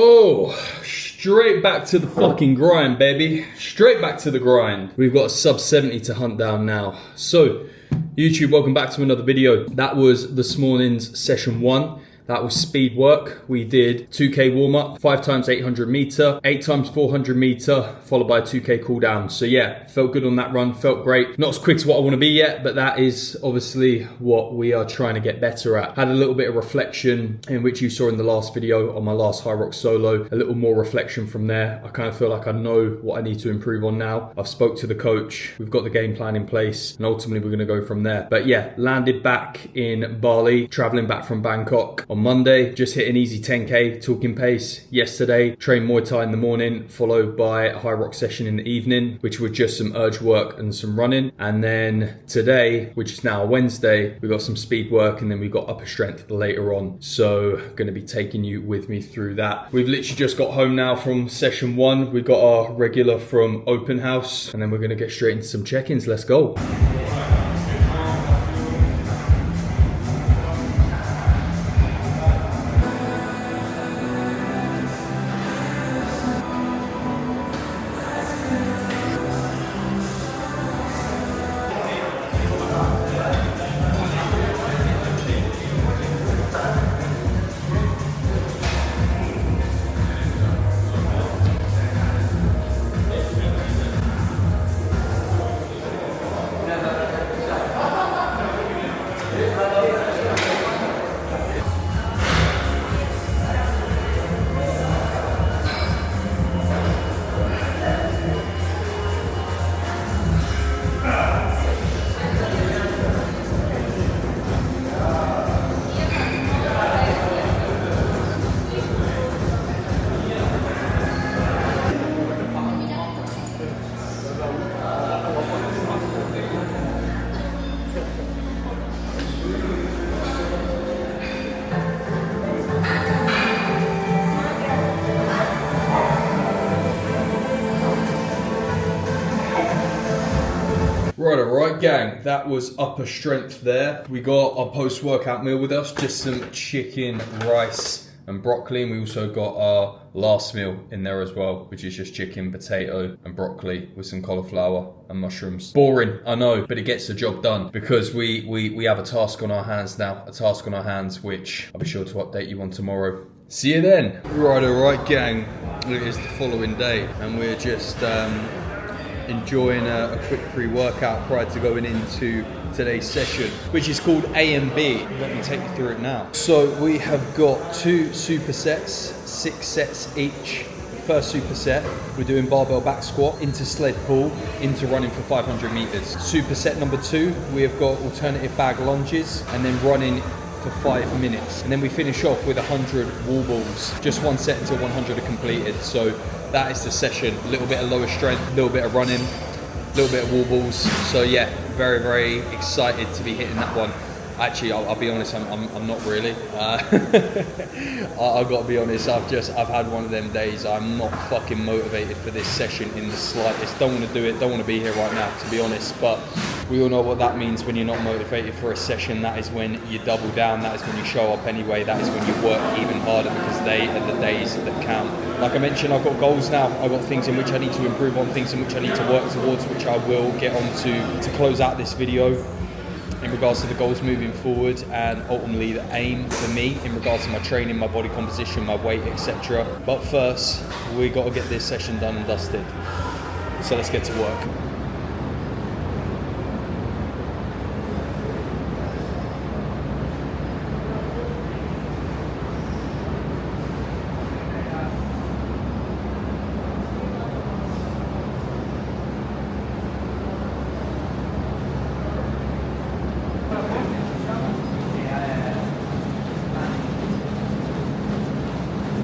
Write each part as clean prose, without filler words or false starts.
Oh, straight back to the fucking grind, baby. Straight back to the grind. We've got a sub-70 to hunt down now. So, YouTube, welcome back to another video. That was this morning's session 1. That was speed work. We did 2K warm-up, 5 times 800 meter, 8 times 400 meter, followed by a 2K cool down. So yeah, felt good on that run, felt great. Not as quick as what I want to be yet, but that is obviously what we are trying to get better at. Had a little bit of reflection in which you saw in the last video on my last HYROX solo, a little more reflection from there. I kind of feel like I know what I need to improve on now. I've spoke to the coach, we've got the game plan in place, and ultimately we're going to go from there. But yeah, landed back in Bali, traveling back from Bangkok on Monday, just hit an easy 10K talking pace yesterday, trained Muay Thai in the morning, followed by a HYROX session in the evening, which was just some urge work and some running. And then today, which is now Wednesday, we got some speed work and then we got upper strength later on. So going to be taking you with me through that. We've literally just got home now from session 1. We got our regular from Open House and then we're going to get straight into some check-ins. Let's go. Right, gang, that was upper strength there. We got our post-workout meal with us, just some chicken, rice and broccoli, and we also got our last meal in there as well, which is just chicken, potato and broccoli with some cauliflower and mushrooms. Boring, I know, but it gets the job done because we have a task on our hands now, which I'll be sure to update you on tomorrow. See you then. Right, gang, it is the following day and we're just enjoying a quick pre-workout prior to going into today's session, which is called A and B. Let me take you through it now. So we have got 2 supersets, 6 sets each. First superset, we're doing barbell back squat into sled pull, into running for 500 meters. Superset number 2, we have got alternative bag lunges and then running for 5 minutes. And then we finish off with 100 wall balls, just 1 set until 100 are completed. So that is the session. A little bit of lower strength, a little bit of running, a little bit of wall balls. So yeah, very, very excited to be hitting that one. Actually, I'll be honest, I'm not really. I've got to be honest, I've had one of them days. I'm not fucking motivated for this session in the slightest. Don't want to do it, don't want to be here right now, to be honest. But we all know what that means when you're not motivated for a session. That is when you double down, that is when you show up anyway, that is when you work even harder because they are the days that count. Like I mentioned, I've got goals now. I've got things in which I need to improve on, things in which I need to work towards, which I will get on to close out this video in regards to the goals moving forward and ultimately the aim for me in regards to my training, my body composition, my weight, etc. But first, we got to get this session done and dusted. So let's get to work.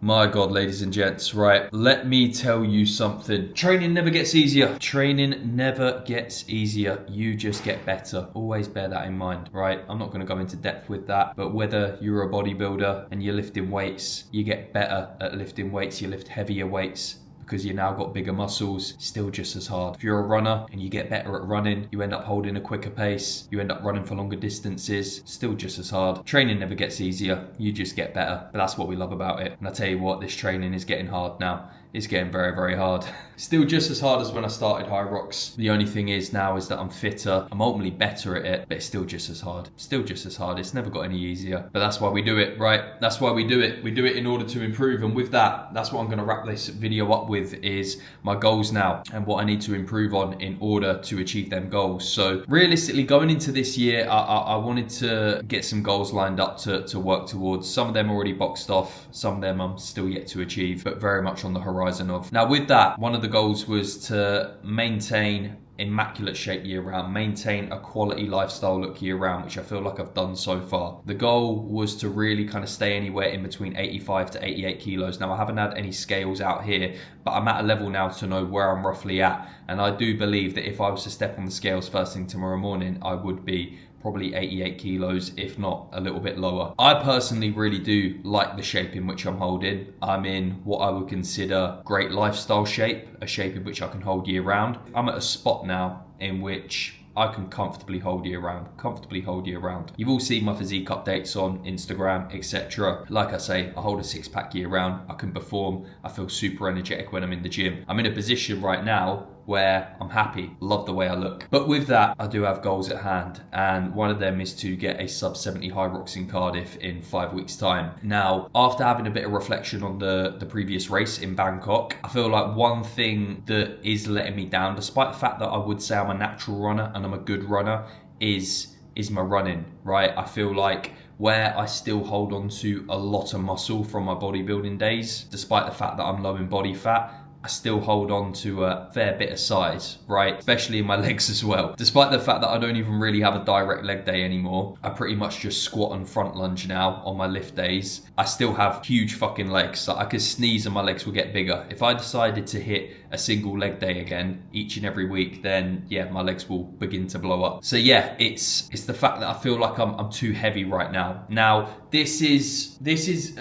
My God, ladies and gents, right, let me tell you something. Training never gets easier. Training never gets easier. You just get better. Always bear that in mind, right? I'm not going to go into depth with that, but whether you're a bodybuilder and you're lifting weights, you get better at lifting weights, you lift heavier weights because you now got bigger muscles, still just as hard. If you're a runner and you get better at running, you end up holding a quicker pace, you end up running for longer distances, still just as hard. Training never gets easier, you just get better. But that's what we love about it. And I tell you what, this training is getting hard now. It's getting very, very hard. Still just as hard as when I started HYROX. The only thing is now is that I'm fitter. I'm ultimately better at it, but it's still just as hard. Still just as hard. It's never got any easier. But that's why we do it, right? That's why we do it. We do it in order to improve. And with that, that's what I'm going to wrap this video up with, is my goals now and what I need to improve on in order to achieve them goals. So realistically, going into this year, I wanted to get some goals lined up to work towards. Some of them already boxed off. Some of them I'm still yet to achieve, but very much on the horizon of. Now with that, one of the goals was to maintain immaculate shape year round, maintain a quality lifestyle look year round, which I feel like I've done so far. The goal was to really kind of stay anywhere in between 85 to 88 kilos. Now I haven't had any scales out here, but I'm at a level now to know where I'm roughly at. And I do believe that if I was to step on the scales first thing tomorrow morning, I would be probably 88 kilos, if not a little bit lower. I personally really do like the shape in which I'm holding. I'm in what I would consider great lifestyle shape, a shape in which I can hold year round. I'm at a spot now in which I can comfortably hold year round. You've all seen my physique updates on Instagram, etc. Like I say, I hold a six-pack year round. I can perform. I feel super energetic when I'm in the gym. I'm in a position right now where I'm happy, love the way I look. But with that, I do have goals at hand, and one of them is to get a sub-70 HYROX in Cardiff in 5 weeks' time. Now, after having a bit of reflection on the previous race in Bangkok, I feel like one thing that is letting me down, despite the fact that I would say I'm a natural runner and I'm a good runner, is my running, right? I feel like where I still hold on to a lot of muscle from my bodybuilding days, despite the fact that I'm low in body fat, I still hold on to a fair bit of size, right? Especially in my legs as well. Despite the fact that I don't even really have a direct leg day anymore, I pretty much just squat and front lunge now on my lift days. I still have huge fucking legs. Like I could sneeze and my legs will get bigger. If I decided to hit a single leg day again each and every week, then yeah, my legs will begin to blow up. So yeah, it's the fact that I feel like I'm too heavy right now. Now, this is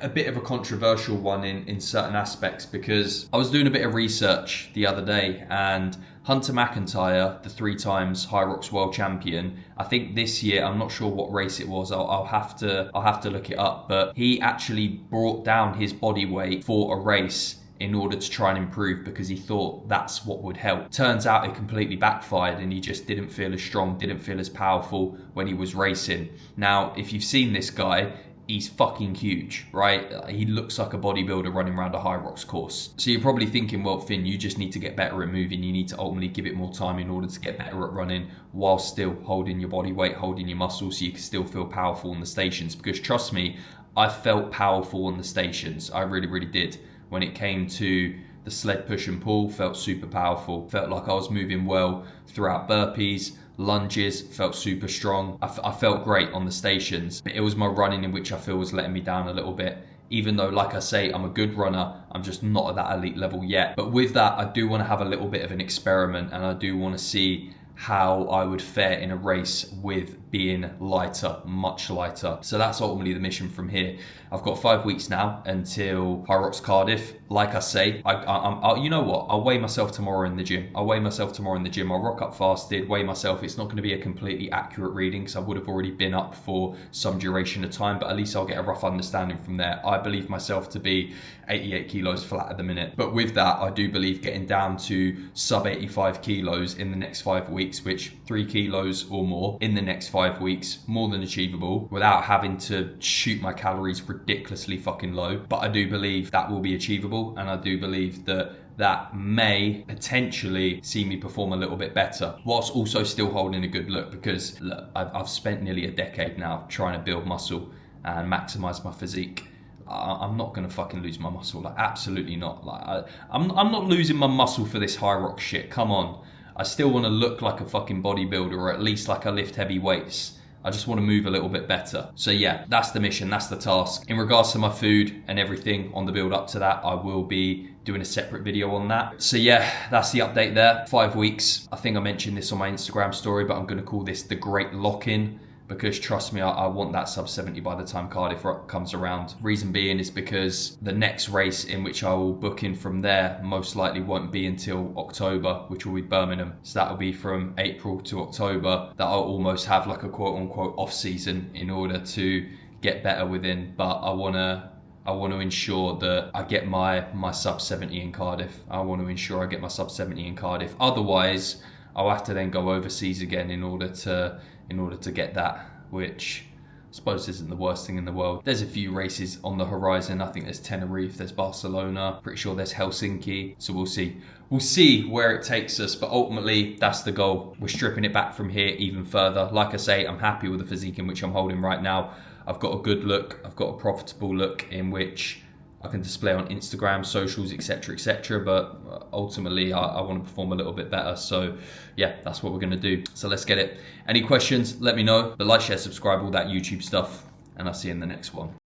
a bit of a controversial one in certain aspects, because I was doing a bit of research the other day, and Hunter McIntyre, the 3 times HYROX world champion, I think this year, I'm not sure what race it was, I'll have to look it up, but he actually brought down his body weight for a race in order to try and improve, because he thought that's what would help. Turns out it completely backfired, and he just didn't feel as strong, didn't feel as powerful when he was racing. Now, if you've seen this guy, he's fucking huge, right? He looks like a bodybuilder running around a HYROX course. So you're probably thinking, well, Finn, you just need to get better at moving. You need to ultimately give it more time in order to get better at running while still holding your body weight, holding your muscles, so you can still feel powerful on the stations. Because trust me, I felt powerful on the stations. I really, really did. When it came to the sled push and pull, felt super powerful. Felt like I was moving well throughout burpees, lunges, felt super strong. I felt great on the stations, but it was my running in which I feel was letting me down a little bit. Even though, like I say, I'm a good runner, I'm just not at that elite level yet. But with that, I do want to have a little bit of an experiment, and I do want to see how I would fare in a race with being lighter, much lighter. So that's ultimately the mission from here. I've got 5 weeks now until HYROX Cardiff. Like I say, you know what? I'll weigh myself tomorrow in the gym. I'll rock up fasted, weigh myself. It's not going to be a completely accurate reading, because I would have already been up for some duration of time, but at least I'll get a rough understanding from there. I believe myself to be 88 kilos flat at the minute. But with that, I do believe getting down to sub 85 kilos in the next 5 weeks, which 3 kilos or more in the next 5 weeks, more than achievable, without having to shoot my calories ridiculously fucking low. But I do believe that will be achievable, and I do believe that may potentially see me perform a little bit better, whilst also still holding a good look, because look, I've spent nearly a decade now trying to build muscle and maximize my physique. I'm not gonna fucking lose my muscle, like absolutely not. Like I'm not losing my muscle for this HYROX shit. Come on, I still want to look like a fucking bodybuilder, or at least like I lift heavy weights. I just want to move a little bit better. So yeah, that's the mission, that's the task. In regards to my food and everything on the build up to that, I will be doing a separate video on that. So yeah, that's the update there. 5 weeks. I think I mentioned this on my Instagram story, but I'm going to call this the Great Lock-In, because trust me, I want that sub 70 by the time Cardiff comes around. Reason being is because the next race in which I will book in from there most likely won't be until October, which will be Birmingham. So that'll be from April to October, that I'll almost have like a quote unquote off season in order to get better within. But I want to ensure that I get my sub 70 in Cardiff. I want to ensure I get my sub 70 in Cardiff. Otherwise, I'll have to then go overseas again in order to get that, which I suppose isn't the worst thing in the world. There's a few races on the horizon. I think there's Tenerife, there's Barcelona, pretty sure there's Helsinki. So we'll see. We'll see where it takes us, but ultimately that's the goal. We're stripping it back from here even further. Like I say, I'm happy with the physique in which I'm holding right now. I've got a good look. I've got a profitable look in which I can display on Instagram, socials, etc. But ultimately I want to perform a little bit better. So yeah, that's what we're going to do. So let's get it. Any questions, let me know. But like, share, subscribe, all that YouTube stuff. And I'll see you in the next one.